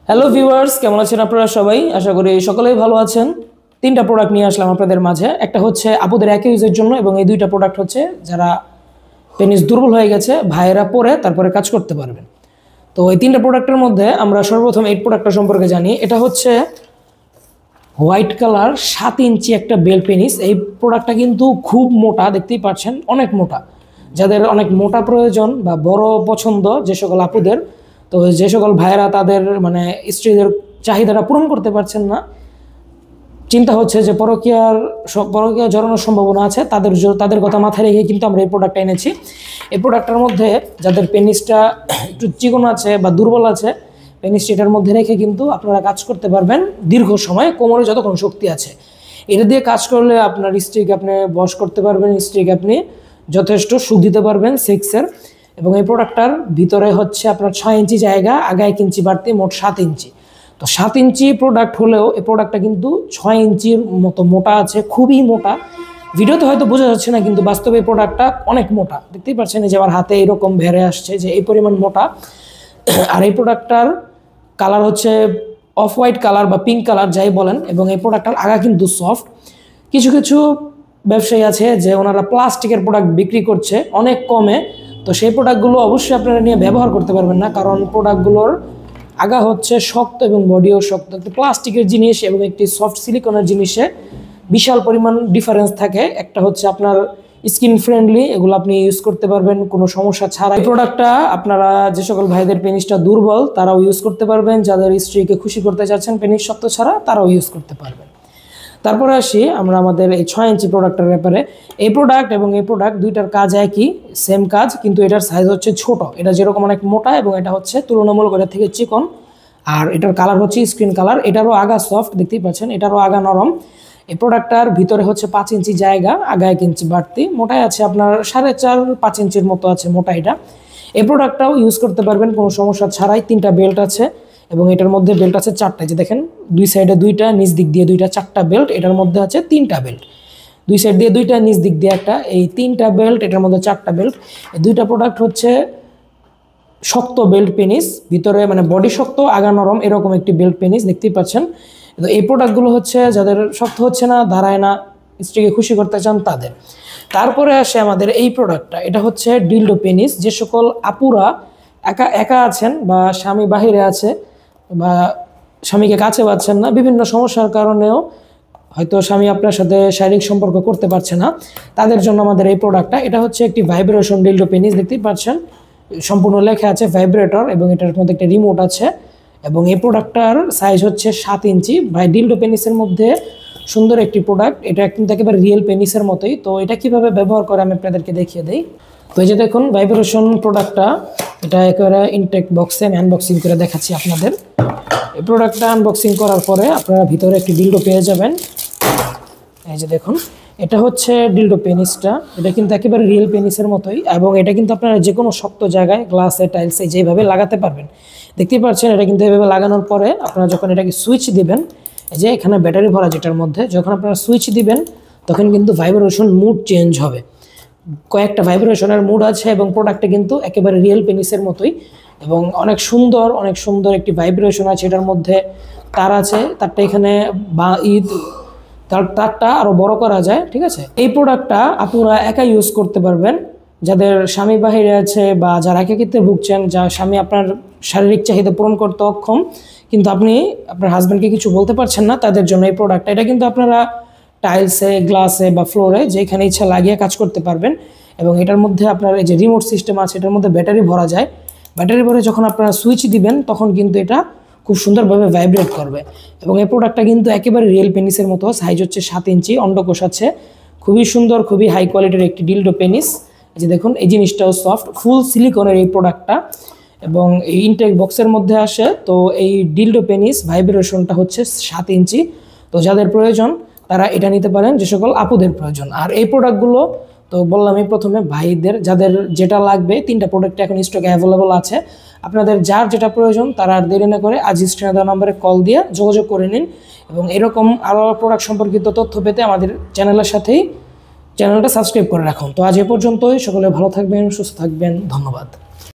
Hello viewers, কেমন আছেন আপনারা সবাই? আশা করি সকলেই ভালো আছেন। তিনটা প্রোডাক্ট নিয়ে আসলাম আপনাদের মাঝে। একটা হচ্ছে আপুদের একা ইউজের জন্য এবং এই দুইটা প্রোডাক্ট হচ্ছে যারা পেনিস দুর্বল হয়ে গেছে ভাইয়েরা পরে তারপরে কাজ করতে পারবেন। তো এই তিনটা প্রোডাক্টের মধ্যে আমরা সর্বপ্রথম এই প্রোডাক্টটা সম্পর্কে জানি। এটা হচ্ছে হোয়াইট কালার 7 ইঞ্চি একটা বেল পেনিস। এই প্রোডাক্টটা কিন্তু খুব মোটা, দেখতেই পাচ্ছেন, অনেক মোটা। যাদের অনেক মোটা প্রয়োজন বা বড় পছন্দ যে সকল আপুদের, তো যে সকল ভাইয়েরা তাদের স্ত্রীদের চাহিদাটা পূরণ করতে পারছেন না, চিন্তা হচ্ছে যে পরকীয়া জড়ানোর সম্ভাবনা আছে, তাদের কথা মাথায় রেখে কিন্তু আমরা এই প্রোডাক্টটা এনেছি। এই প্রোডাক্টটার মধ্যে যাদের পেনিসটা একটু চিকন আছে বা দুর্বল আছে, পেনিসটা এটার মধ্যে রেখে কিন্তু আপনারা কাজ করতে পারবেন দীর্ঘ সময়, কোমরে যতক্ষণ শক্তি আছে। এটা দিয়ে কাজ করলে আপনার স্ত্রীকে আপনি বশ করতে পারবেন, স্ত্রীকে আপনি যথেষ্ট সুখ দিতে পারবেন সেক্সের। এবং এই প্রোডাক্টটার ভিতরে হচ্ছে আপনার 6 ইঞ্চি জায়গা, আগে 1 ইঞ্চি বাড়তি, মোট 7 ইঞ্চি। তো 7 ইঞ্চি প্রোডাক্ট হলেও এই প্রোডাক্টটা কিন্তু 6 ইঞ্চির মতো মোটা আছে, খুবই মোটা। ভিডিওতে হয়তো বোঝা যাচ্ছে না, কিন্তু বাস্তবে এই প্রোডাক্টটা অনেক মোটা। দেখতেই পাচ্ছেন যে আমার হাতে এরকম ভেড়ে আসছে যে এই পরিমাণ মোটা। আর এই প্রোডাক্টটার কালার হচ্ছে অফ হোয়াইট কালার বা পিঙ্ক কালার, যাই বলেন। এবং এই প্রোডাক্টটার আগা কিন্তু সফট। কিছু কিছু ব্যবসায়ী আছে যে ওনারা প্লাস্টিকের প্রোডাক্ট বিক্রি করছে অনেক কমে, তো সেই প্রোডাক্টগুলো অবশ্যই আপনারা নিয়ে ব্যবহার করতে পারবেন না, কারণ প্রোডাক্টগুলোর আগা হচ্ছে শক্ত এবং বডিও শক্ত। একটি প্লাস্টিকের জিনিস এবং একটি সফট সিলিকনের জিনিসে বিশাল পরিমাণ ডিফারেন্স থাকে। একটা হচ্ছে আপনার স্কিন ফ্রেন্ডলি, এগুলো আপনি ইউজ করতে পারবেন কোনো সমস্যা ছাড়া। এই প্রোডাক্টটা আপনারা যে সকল ভাইদের পেনিসটা দুর্বল তারাও ইউজ করতে পারবেন, যাদের স্ত্রীকে খুশি করতে চাচ্ছেন পেনিস শক্ত ছাড়া তারাও ইউজ করতে পারবেন। তারপরে আসি আমরা আমাদের এই 6 ইঞ্চি প্রোডাক্টের ব্যাপারে। এই প্রোডাক্ট এবং এই প্রোডাক্ট দুইটার কাজ একই, সেম কাজ, কিন্তু এটার সাইজ হচ্ছে ছোট। এটা যেরকম অনেক মোটা এবং এটা হচ্ছে তুলনামূলক এটার থেকে চিকন। আর এটার কালার হচ্ছে স্ক্রিন কালার। এটারও আগা সফট, দেখতেই পাচ্ছেন, এটারও আগা নরম। এই প্রোডাক্টটার ভিতরে হচ্ছে 5 ইঞ্চি জায়গা, আগা 1 ইঞ্চি বাড়তি, মোটাই আছে আপনার 4.5-5 ইঞ্চির মতো আছে মোটা এটা। এই প্রোডাক্টটাও ইউজ করতে পারবেন কোনো সমস্যা ছাড়াই। 3টা বেল্ট আছে এবং এটার মধ্যে বেল্ট আছে 4টা, যে দেখেন দুই সাইডে 2টা, নিচ দিক দিয়ে 2টা, 4টা বেল্ট। এটার মধ্যে আছে 3টা বেল্ট, দুই সাইড দিয়ে 2টা, নিচ দিক দিয়ে একটা, এই 3টা বেল্ট, এটার মধ্যে 4টা বেল্ট। এই 2টা প্রোডাক্ট হচ্ছে শক্ত বেল্ট পেনিস, ভিতরে বডি শক্ত, আগা নরম, এরকম একটি বেল্ট পেনিস, দেখতেই পাচ্ছেন। তো এই প্রোডাক্টগুলো হচ্ছে যাদের শক্ত হচ্ছে না, দাঁড়ায় না, স্ত্রীকে খুশি করতে চান তাদের। তারপরে আসে আমাদের এই প্রোডাক্টটা। এটা হচ্ছে ডিলডো পেনিস। যে সকল আপুরা একা একা আছেন বা স্বামী বাহিরে আছে বা স্বামীকে কাছে পাচ্ছেন না, বিভিন্ন সমস্যার কারণেও হয়তো স্বামী আপনার সাথে শারীরিক সম্পর্ক করতে পারছে না, তাদের জন্য আমাদের এই প্রোডাক্টটা। এটা হচ্ছে একটি ভাইব্রেশন ডিলডো পেনিস, দেখতেই পাচ্ছেন, সম্পূর্ণ লেখা আছে ভাইব্রেটর এবং এটার মধ্যে একটা রিমোট আছে। এবং এই প্রোডাক্টটার সাইজ হচ্ছে 7 ইঞ্চি। ভাই ডিলডো পেনিসের মধ্যে সুন্দর একটি প্রোডাক্ট, এটা কিন্তু একেবারে রিয়েল পেনিসের মতোই। তো এটা কিভাবে ব্যবহার করে আমি আপনাদেরকে দেখিয়ে দিই। তো এই যে দেখুন ভাইব্রেশন প্রোডাক্টটা, এটা একেবারে ইনটেক বক্সে আমি আনবক্সিং করে দেখাচ্ছি আপনাদের। এই প্রোডাক্টটা আনবক্সিং করার পরে আপনারা ভিতরে একটি ডিলডো পেয়ে যাবেন। এই যে দেখুন, এটা হচ্ছে ডিলডো পেনিসটা। এটা কিন্তু একেবারে রিয়েল পেনিসের মতোই এবং এটা কিন্তু আপনারা যে কোনো শক্ত জায়গায়, গ্লাসে, টাইলসে যেভাবে লাগাতে পারবেন। দেখতেই পাচ্ছেন এটা কিন্তু এভাবে লাগানোর পরে আপনারা যখন এটাকে সুইচ দিবেন, এই যে এখানে ব্যাটারি ভরা যেটার মধ্যে, যখন আপনারা সুইচ দিবেন তখন কিন্তু ভাইব্রেশন মুড চেঞ্জ হবে। কয়েকটা ভাইব্রেশনের মুড আছে এবং প্রোডাক্টটা কিন্তু একেবারে রিয়েল পেনিসের মতোই এবং অনেক সুন্দর একটি ভাইব্রেশন আছে এটার মধ্যে। তার আছে, তারটা এখানে তারটা আরও বড় করা যায়, ঠিক আছে। এই প্রোডাক্টটা আপনারা একা ইউজ করতে পারবেন, যাদের স্বামী বাহিরে আছে বা যারা একাকিত্বে ভুগছেন, যা স্বামী আপনার শারীরিক চাহিদা পূরণ করতে অক্ষম কিন্তু আপনি আপনার হাজব্যান্ডকে কিছু বলতে পারছেন না, তাদের জন্য এই প্রোডাক্টটা। এটা কিন্তু আপনারা টাইলসে, গ্লাসে বা ফ্লোরে যেখানে ইচ্ছা লাগিয়ে কাজ করতে পারবেন। এবং এটার মধ্যে আপনার এই যে রিমোট সিস্টেম আছে, এটার মধ্যে ব্যাটারি ভরা যায়। ব্যাটারি ভরে যখন আপনারা সুইচ দিবেন তখন কিন্তু এটা খুব সুন্দরভাবে ভাইব্রেট করবে। এবং এই প্রোডাক্টটা কিন্তু একেবারে রিয়েল পেনিসের মতো, সাইজ হচ্ছে 7 ইঞ্চি, অন্ডকোষ আছে, খুবই সুন্দর, খুবই হাই কোয়ালিটির একটি ডিলডো পেনিস। এই যে দেখুন এই জিনিসটাও সফট, ফুল সিলিকনের এই প্রোডাক্টটা এবং এই ইনটেক বক্সের মধ্যে আসে। তো এই ডিলডো পেনিস ভাইব্রেশনটা হচ্ছে 7 ইঞ্চি। তো যাদের প্রয়োজন তারা এটা নিতে পারেন, যে সকল আপুদের প্রয়োজন। আর এই প্রোডাক্টগুলো তো বললামই প্রথমে, ভাইদের যাদের যেটা লাগবে, 3টা প্রোডাক্ট এখন স্টকে অ্যাভেলেবল আছে। আপনাদের যার যেটা প্রয়োজন তারা আর দেরি না করে আজ স্ক্রিনে দেওয়া নম্বরে কল দিয়ে যোগাযোগ করে নিন। এবং এরকম আরও প্রোডাক্ট সম্পর্কিত তথ্য পেতে আমাদের চ্যানেলটা সাবস্ক্রাইব করে রাখুন। তো আজ এ পর্যন্তই, সকলে ভালো থাকবেন, সুস্থ থাকবেন, ধন্যবাদ।